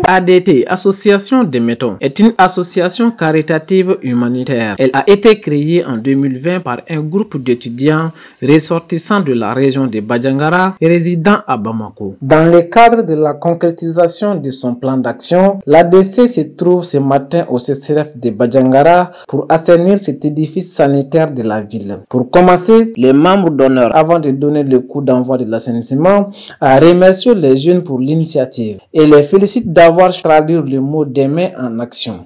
ADT, Association des Métons, est une association caritative humanitaire. Elle a été créée en 2020 par un groupe d'étudiants ressortissants de la région de Badjangara et résidant à Bamako. Dans le cadre de la concrétisation de son plan d'action, l'ADC se trouve ce matin au CCRF de Badjangara pour assainir cet édifice sanitaire de la ville. Pour commencer, les membres d'honneur, avant de donner le coup d'envoi de l'assainissement, a remercié les jeunes pour l'initiative et les félicite d'avoir traduit le mot d'aimer en action.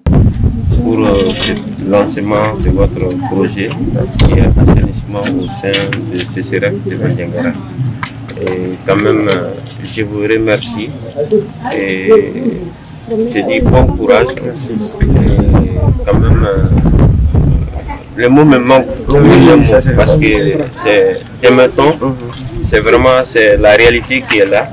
Pour le lancement de votre projet qui est assainissement au sein de CCRF de Badjangara. Et quand même, je vous remercie et je dis bon courage. Quand même, le mot me manque parce que c'est des métons, c'est vraiment la réalité qui est là.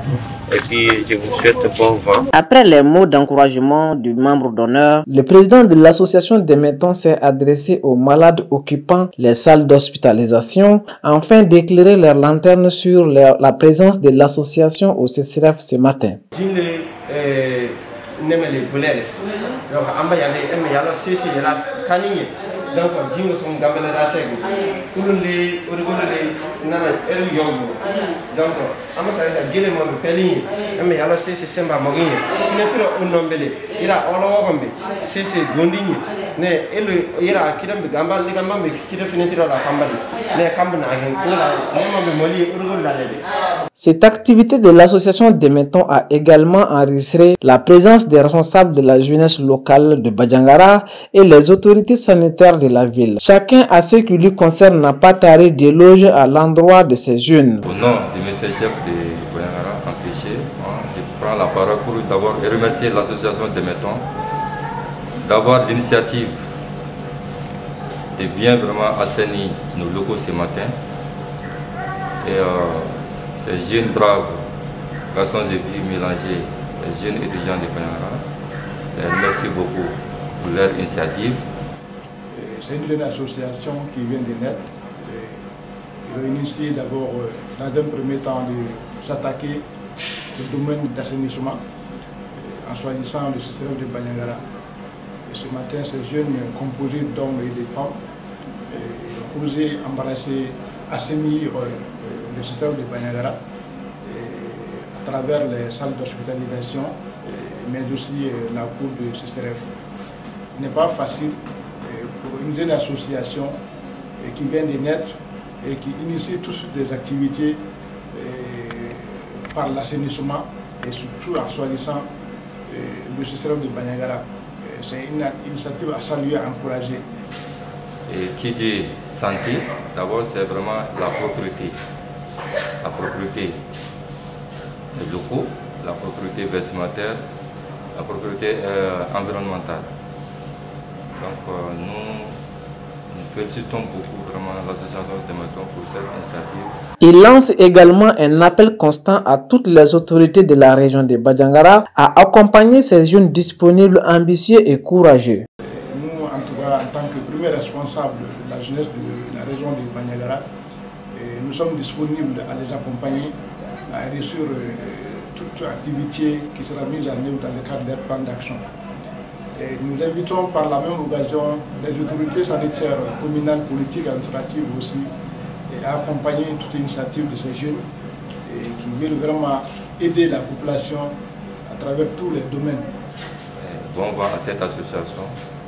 Et puis, je vous souhaite bon vent. Après les mots d'encouragement du membre d'honneur, le président de l'association des métons s'est adressé aux malades occupant les salles d'hospitalisation afin d'éclairer leur lanterne sur la présence de l'association au CCRF ce matin. Donc, jingo som gambele da segu ulunde urugolele nana eru yogu donc amasa sa gele mo feli emme yalo sese semba moginye ine tiro unombele ira olo wogombe sese gondinye ne elu ira kidambe gambal ligambe kidam finitiro la kambali ne kambna agen kula nembe moli urugolalede. Cette activité de l'association des métons a également enregistré la présence des responsables de la jeunesse locale de Badjangara et les autorités sanitaires de la ville. Chacun à ce qui lui concerne n'a pas taré d'éloges à l'endroit de ces jeunes. Au nom du monsieur chef de Badjangara, je prends la parole pour d'abord remercier l'association des métons d'avoir l'initiative de bien vraiment assainir nos locaux ce matin. Et ces jeunes braves, garçons et filles mélangés, les jeunes étudiants de Badjangara, merci beaucoup pour leur initiative. C'est une jeune association qui vient de naître. Ils ont initié d'abord, dans un premier temps, de s'attaquer au domaine d'assainissement en choisissant le système de Badjangara. Et ce matin, ces jeunes composés d'hommes et de femmes ont osé embrasser, assainir le système de Badjangara à travers les salles d'hospitalisation, mais aussi la cour de CCRF. Ce n'est pas facile pour une jeune association qui vient de naître et qui initie toutes des activités par l'assainissement et surtout en choisissant le système de Badjangara. C'est une initiative à saluer, à encourager. Et qui dit santé, d'abord c'est vraiment la propriété. La propriété des locaux, la propriété vestimentaire, la propriété environnementale. Donc nous félicitons beaucoup vraiment l'association des métons pour cette initiative. Il lance également un appel constant à toutes les autorités de la région de Badjangara à accompagner ces jeunes disponibles, ambitieux et courageux. Nous, en tout cas, en tant que premier responsable de la jeunesse de la région de Badjangara, nous sommes disponibles à les accompagner, à réussir toute activité qui sera mise en œuvre dans le cadre d'un plan d'action. Nous invitons par la même occasion les autorités sanitaires, communales, politiques, administratives aussi, à accompagner toute initiative de ces jeunes qui veulent vraiment aider la population à travers tous les domaines. Bon vent à cette association,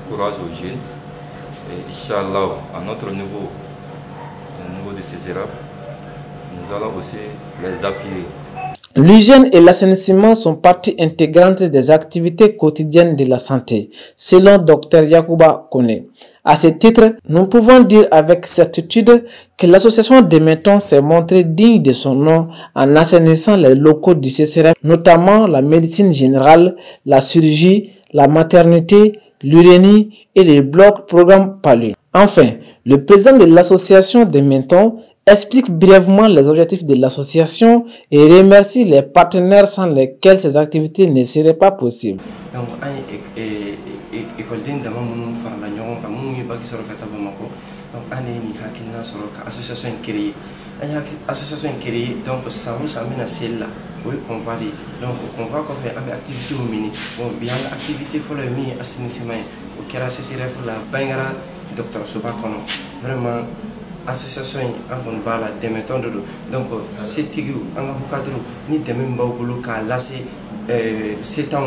courage aux jeunes, et Inch'Allah, à notre niveau, au niveau de CCRF, nous allons aussi les appuyer. L'hygiène et l'assainissement sont partie intégrante des activités quotidiennes de la santé, selon Dr Yacouba Kone. À ce titre, nous pouvons dire avec certitude que l'association des métons s'est montrée digne de son nom en assainissant les locaux du CCRF, notamment la médecine générale, la chirurgie, la maternité, l'urénie et les blocs programme PALU. Enfin, le président de l'association des Mentons explique brièvement les objectifs de l'association et remercie les partenaires sans lesquels ces activités ne seraient pas possibles. Donc, école d'indama munun farla ñogon ka munun baki soro ka tabamako donc ane ni hakilna soro ka association créée association créée donc ça nous amène celle-là oui qu'on va dire donc on va faire une activité au mini bon bien l'activité faut le mi assainissement au kera CCRF la bangara docteur Soba kono vraiment association en bala des méthodes donc c'est tigu en cadre ni de même bolo ka lasser c'est un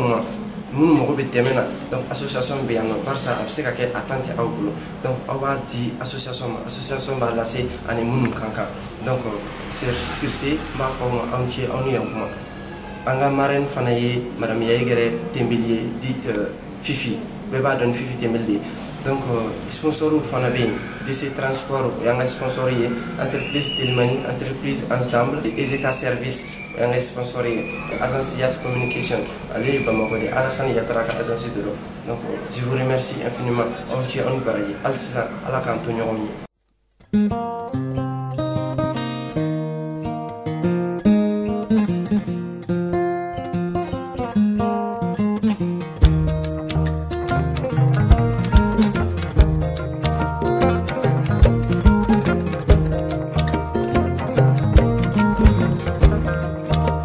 nous mogo be temena donc association be yango barça abse ka ke attente au boulot donc awa di association ba lasser ani munu kanka donc sur ce ma forme entier on y encore anga marraine fanaye madame Yaigere Tembelier dit Fifi beba don Fifi Tembelier donc sponsor fanabe de ces transports yanga sponsoré entreprise Telemani entreprise ensemble et Ezeka service yanga sponsoré agence Yacht Communication allez Bamako de Alassane Yataraka agence de l'eau donc je vous remercie infiniment on tient on baraji alsa ala kantonyo oni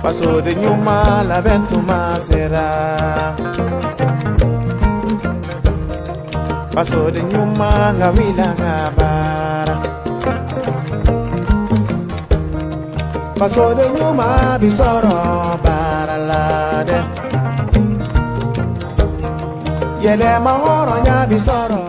Paso de Ñuma la ventuma será. Paso de Ñuma ngawila ngabara. Paso de Ñuma bisoro baralade. Yele mahoro nya bisoro.